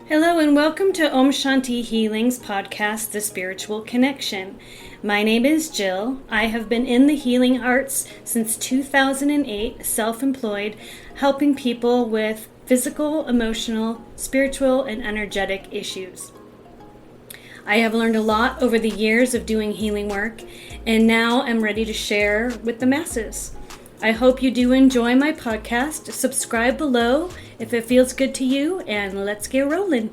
Hello and welcome to Om Shanti Healing's podcast, The Spiritual Connection. My name is Jill. I have been in the healing arts since 2008, self-employed, helping people with physical, emotional, spiritual, and energetic issues. I have learned a lot over the years of doing healing work, and now I'm ready to share with the masses. I hope you do enjoy my podcast. Subscribe below if it feels good to you, and let's get rolling.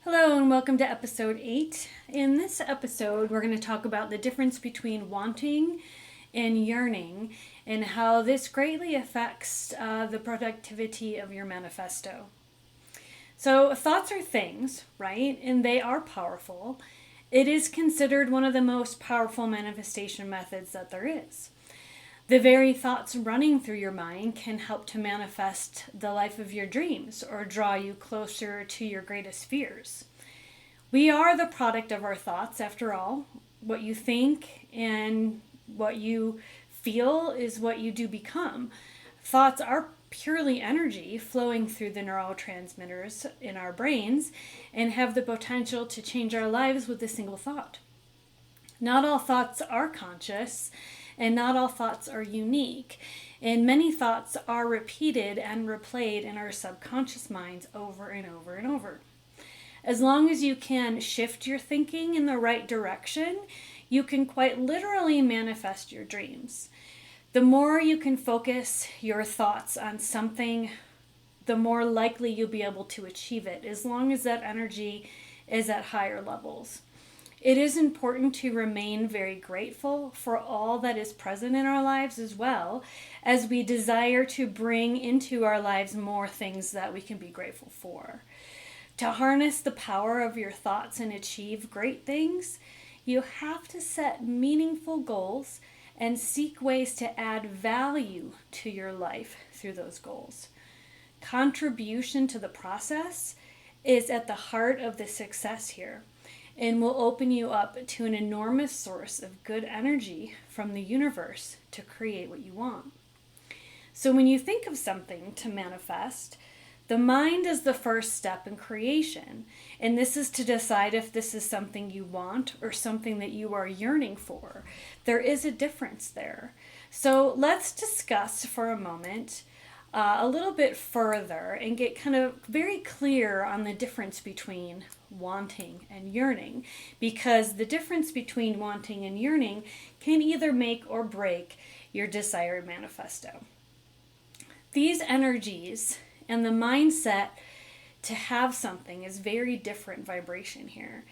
Hello and welcome to episode 8. In this episode, we're going to talk about the difference between wanting and yearning and how this greatly affects the productivity of your manifesto. So thoughts are things, right? And they are powerful. It is considered one of the most powerful manifestation methods that there is. The very thoughts running through your mind can help to manifest the life of your dreams or draw you closer to your greatest fears. We are the product of our thoughts, after all. What you think and what you feel is what you do become. Thoughts are purely energy flowing through the neurotransmitters in our brains and have the potential to change our lives with a single thought. Not all thoughts are conscious and not all thoughts are unique, and many thoughts are repeated and replayed in our subconscious minds over and over and over. As long as you can shift your thinking in the right direction, you can quite literally manifest your dreams. The more you can focus your thoughts on something, the more likely you'll be able to achieve it, as long as that energy is at higher levels. It is important to remain very grateful for all that is present in our lives, as well as we desire to bring into our lives more things that we can be grateful for. To harness the power of your thoughts and achieve great things, you have to set meaningful goals and seek ways to add value to your life through those goals. Contribution to the process is at the heart of the success here and will open you up to an enormous source of good energy from the universe to create what you want. So when you think of something to manifest, the mind is the first step in creation, and this is to decide if this is something you want or something that you are yearning for. There is a difference there. So let's discuss for a moment a little bit further and get kind of very clear on the difference between wanting and yearning, because the difference between wanting and yearning can either make or break your desired manifesto. These energies and the mindset to have something is very different vibration here.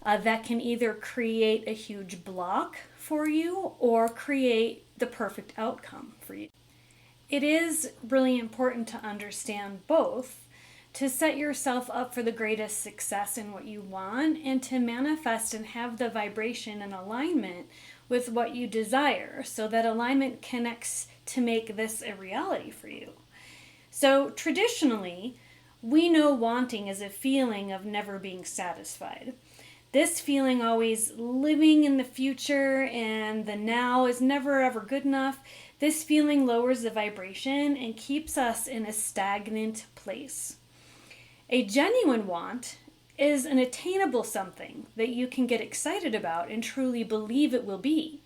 That can either create a huge block for you or create the perfect outcome for you. It is really important to understand both to set yourself up for the greatest success in what you want and to manifest and have the vibration and alignment with what you desire, so that alignment connects to make this a reality for you. So traditionally, we know wanting is a feeling of never being satisfied. This feeling always living in the future and the now is never ever good enough. This feeling lowers the vibration and keeps us in a stagnant place. A genuine want is an attainable something that you can get excited about and truly believe it will be.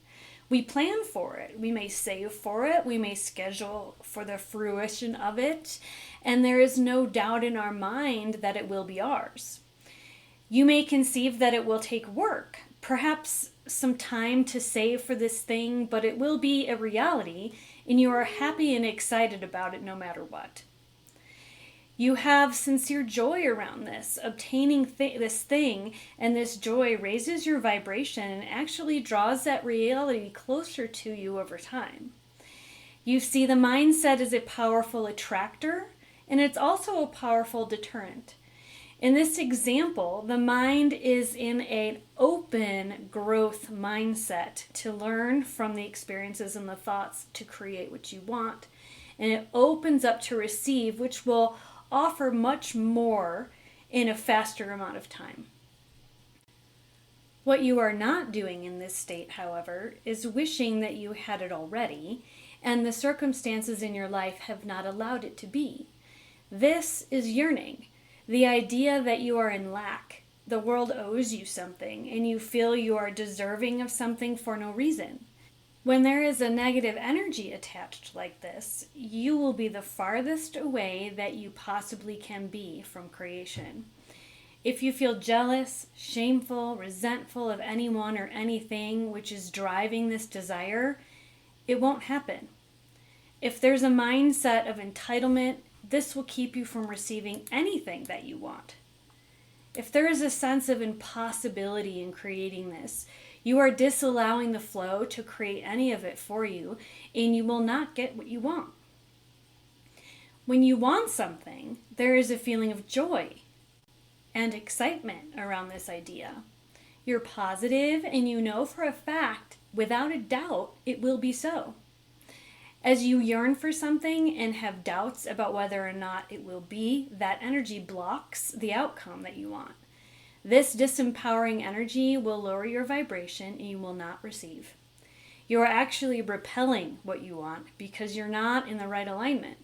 We plan for it, we may save for it, we may schedule for the fruition of it, and there is no doubt in our mind that it will be ours. You may conceive that it will take work, perhaps some time to save for this thing, but it will be a reality, and you are happy and excited about it no matter what. You have sincere joy around this. Obtaining this thing and this joy raises your vibration and actually draws that reality closer to you over time. You see, the mindset is a powerful attractor, and it's also a powerful deterrent. In this example, the mind is in an open growth mindset to learn from the experiences and the thoughts to create what you want. And it opens up to receive, which will offer much more in a faster amount of time. What you are not doing in this state, however, is wishing that you had it already and the circumstances in your life have not allowed it to be. This is yearning, the idea that you are in lack. The world owes you something, and you feel you are deserving of something for no reason. When there is a negative energy attached like this, you will be the farthest away that you possibly can be from creation. If you feel jealous, shameful, resentful of anyone or anything which is driving this desire, it won't happen. If there's a mindset of entitlement, this will keep you from receiving anything that you want. If there is a sense of impossibility in creating this, you are disallowing the flow to create any of it for you, and you will not get what you want. When you want something, there is a feeling of joy and excitement around this idea. You're positive, and you know for a fact, without a doubt, it will be so. As you yearn for something and have doubts about whether or not it will be, that energy blocks the outcome that you want. This disempowering energy will lower your vibration and you will not receive. You are actually repelling what you want because you're not in the right alignment.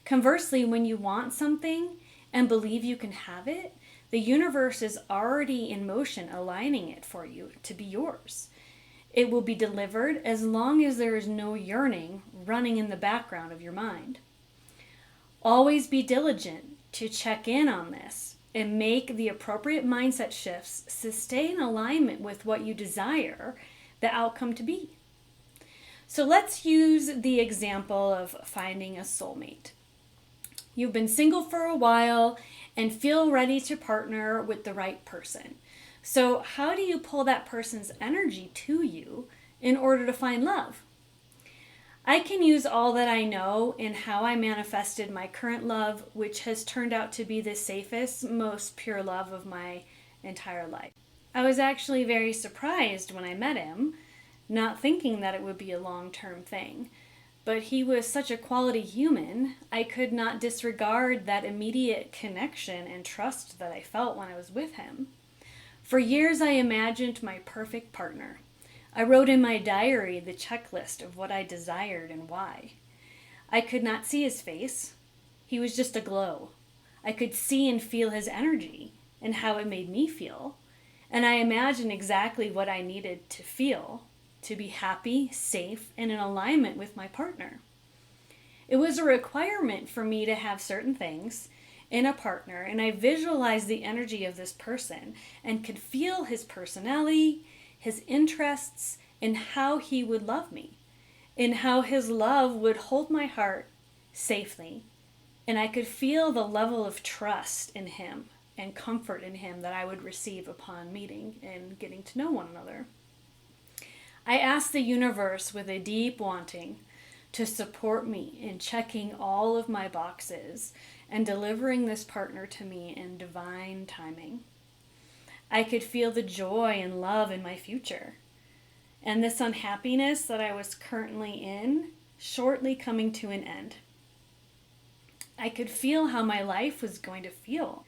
Conversely, when you want something and believe you can have it, the universe is already in motion aligning it for you to be yours. It will be delivered as long as there is no yearning running in the background of your mind. Always be diligent to check in on this and make the appropriate mindset shifts to stay in alignment with what you desire the outcome to be. So let's use the example of finding a soulmate. You've been single for a while and feel ready to partner with the right person. So how do you pull that person's energy to you in order to find love? I can use all that I know in how I manifested my current love, which has turned out to be the safest, most pure love of my entire life. I was actually very surprised when I met him, not thinking that it would be a long-term thing. But he was such a quality human, I could not disregard that immediate connection and trust that I felt when I was with him. For years I imagined my perfect partner. I wrote in my diary the checklist of what I desired and why. I could not see his face. He was just a glow. I could see and feel his energy and how it made me feel. And I imagined exactly what I needed to feel to be happy, safe, and in alignment with my partner. It was a requirement for me to have certain things in a partner, and I visualized the energy of this person and could feel his personality, his interests, and how he would love me, and how his love would hold my heart safely. And I could feel the level of trust in him and comfort in him that I would receive upon meeting and getting to know one another. I asked the universe with a deep wanting to support me in checking all of my boxes and delivering this partner to me in divine timing. I could feel the joy and love in my future, and this unhappiness that I was currently in shortly coming to an end. I could feel how my life was going to feel.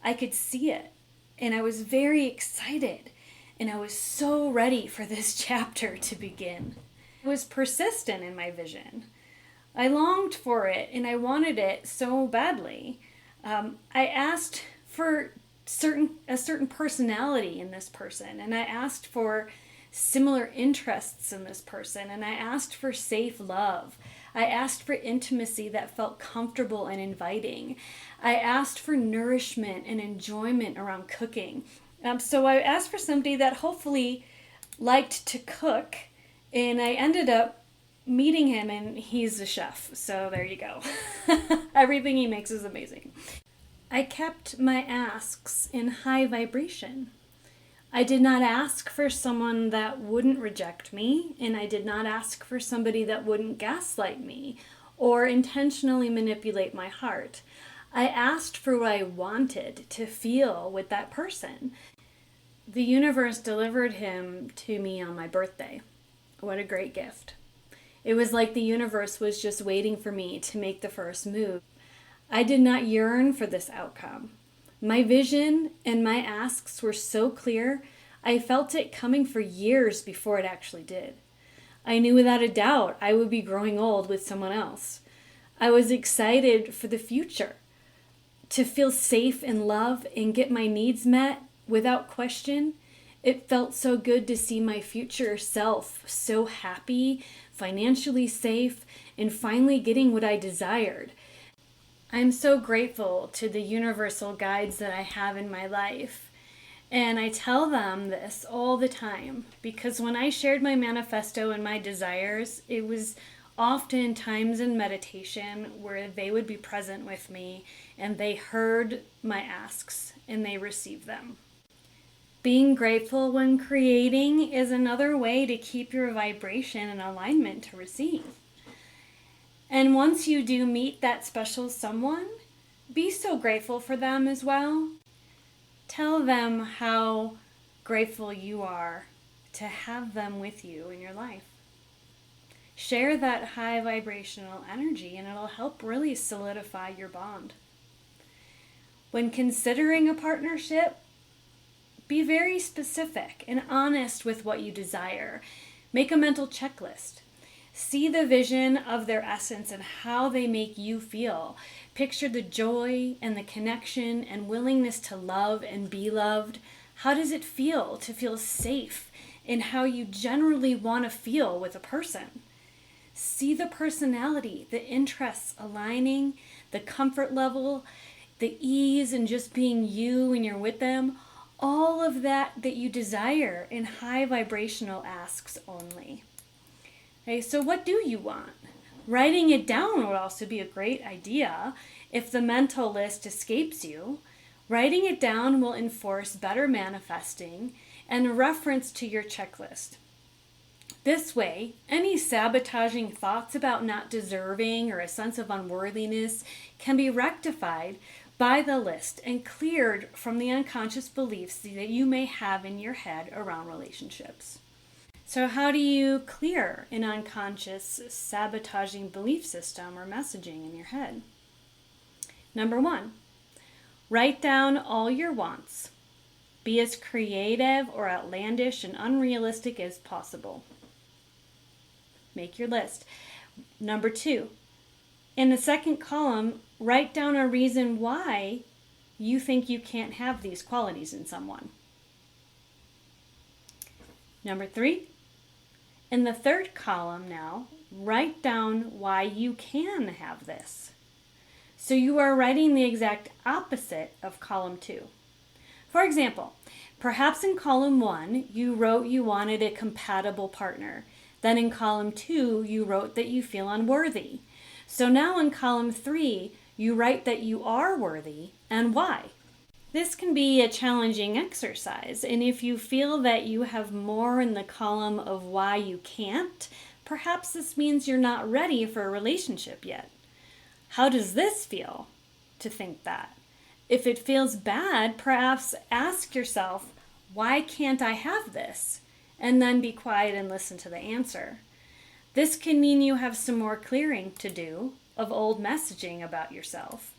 I could see it, and I was very excited, and I was so ready for this chapter to begin. I was persistent in my vision. I longed for it, and I wanted it so badly. I asked for a certain personality in this person, and I asked for similar interests in this person, and I asked for safe love. I asked for intimacy that felt comfortable and inviting. I asked for nourishment and enjoyment around cooking. So I asked for somebody that hopefully liked to cook, and I ended up meeting him, and he's a chef. So there you go. Everything he makes is amazing. I kept my asks in high vibration. I did not ask for someone that wouldn't reject me, and I did not ask for somebody that wouldn't gaslight me or intentionally manipulate my heart. I asked for what I wanted to feel with that person. The universe delivered him to me on my birthday. What a great gift. It was like the universe was just waiting for me to make the first move. I did not yearn for this outcome. My vision and my asks were so clear, I felt it coming for years before it actually did. I knew without a doubt I would be growing old with someone else. I was excited for the future, to feel safe in love and get my needs met without question. It felt so good to see my future self so happy, financially safe, and finally getting what I desired. I'm so grateful to the universal guides that I have in my life. And I tell them this all the time because when I shared my manifesto and my desires, it was often times in meditation where they would be present with me and they heard my asks and they received them. Being grateful when creating is another way to keep your vibration in alignment to receive. And once you do meet that special someone, be so grateful for them as well. Tell them how grateful you are to have them with you in your life. Share that high vibrational energy and it'll help really solidify your bond. When considering a partnership, be very specific and honest with what you desire. Make a mental checklist. See the vision of their essence and how they make you feel. Picture the joy and the connection and willingness to love and be loved. How does it feel to feel safe in how you generally want to feel with a person? See the personality, the interests aligning, the comfort level, the ease in just being you when you're with them. All of that you desire in high vibrational asks only. Okay, so what do you want? Writing it down would also be a great idea if the mental list escapes you. Writing it down will enforce better manifesting and reference to your checklist. This way, any sabotaging thoughts about not deserving or a sense of unworthiness can be rectified by the list and cleared from the unconscious beliefs that you may have in your head around relationships. So how do you clear an unconscious sabotaging belief system or messaging in your head? Number 1, write down all your wants. Be as creative or outlandish and unrealistic as possible. Make your list. Number 2, in the second column, write down a reason why you think you can't have these qualities in someone. Number 3, in the third column now, write down why you can have this. So you are writing the exact opposite of column 2. For example, perhaps in column 1, you wrote you wanted a compatible partner. Then in column 2, you wrote that you feel unworthy. So now in column 3, you write that you are worthy and why. This can be a challenging exercise, and if you feel that you have more in the column of why you can't, perhaps this means you're not ready for a relationship yet. How does this feel to think that? If it feels bad, perhaps ask yourself, why can't I have this? And then be quiet and listen to the answer. This can mean you have some more clearing to do of old messaging about yourself.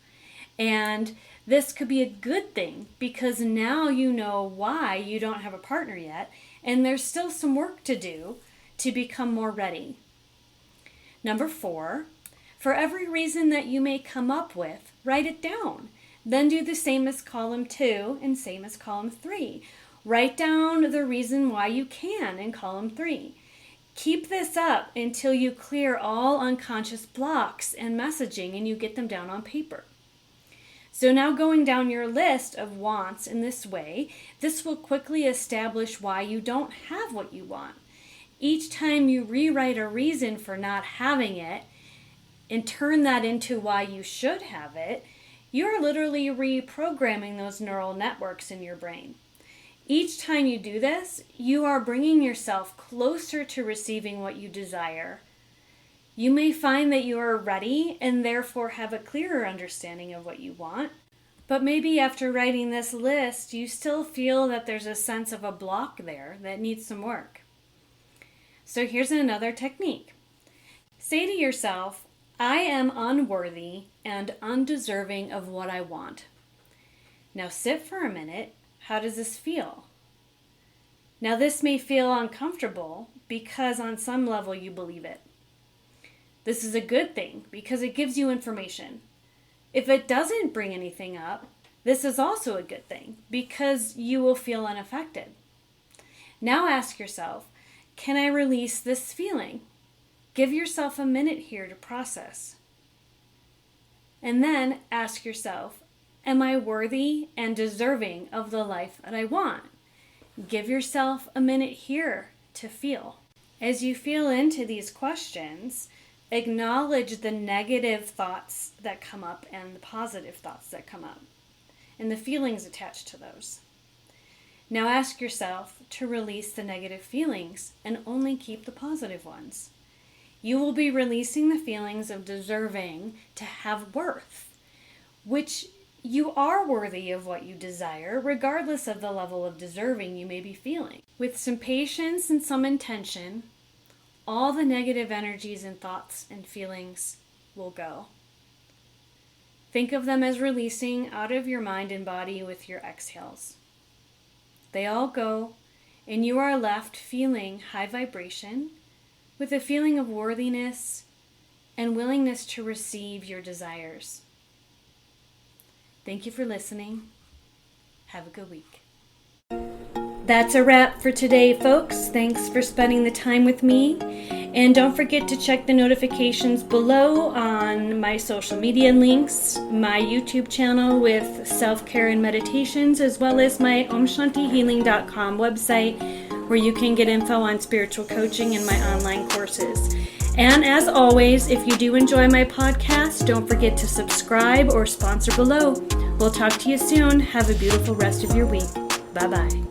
And this could be a good thing because now you know why you don't have a partner yet, and there's still some work to do to become more ready. Number 4, for every reason that you may come up with, write it down. Then do the same as column 2 and same as column 3. Write down the reason why you can in column 3. Keep this up until you clear all unconscious blocks and messaging and you get them down on paper. So now going down your list of wants in this way, this will quickly establish why you don't have what you want. Each time you rewrite a reason for not having it and turn that into why you should have it, you're literally reprogramming those neural networks in your brain. Each time you do this, you are bringing yourself closer to receiving what you desire. You may find that you are ready and therefore have a clearer understanding of what you want. But maybe after writing this list, you still feel that there's a sense of a block there that needs some work. So here's another technique. Say to yourself, I am unworthy and undeserving of what I want. Now sit for a minute. How does this feel? Now this may feel uncomfortable, because on some level you believe it. This is a good thing because it gives you information. If it doesn't bring anything up, this is also a good thing because you will feel unaffected. Now ask yourself, can I release this feeling? Give yourself a minute here to process. And then ask yourself, am I worthy and deserving of the life that I want? Give yourself a minute here to feel. As you feel into these questions, acknowledge the negative thoughts that come up and the positive thoughts that come up, and the feelings attached to those. Now ask yourself to release the negative feelings and only keep the positive ones. You will be releasing the feelings of deserving to have worth, which you are worthy of what you desire, regardless of the level of deserving you may be feeling. With some patience and some intention, all the negative energies and thoughts and feelings will go. Think of them as releasing out of your mind and body with your exhales. They all go, and you are left feeling high vibration with a feeling of worthiness and willingness to receive your desires. Thank you for listening. Have a good week. That's a wrap for today, folks. Thanks for spending the time with me. And don't forget to check the notifications below on my social media links, my YouTube channel with self-care and meditations, as well as my omshantihealing.com website where you can get info on spiritual coaching and my online courses. And as always, if you do enjoy my podcast, don't forget to subscribe or sponsor below. We'll talk to you soon. Have a beautiful rest of your week. Bye-bye.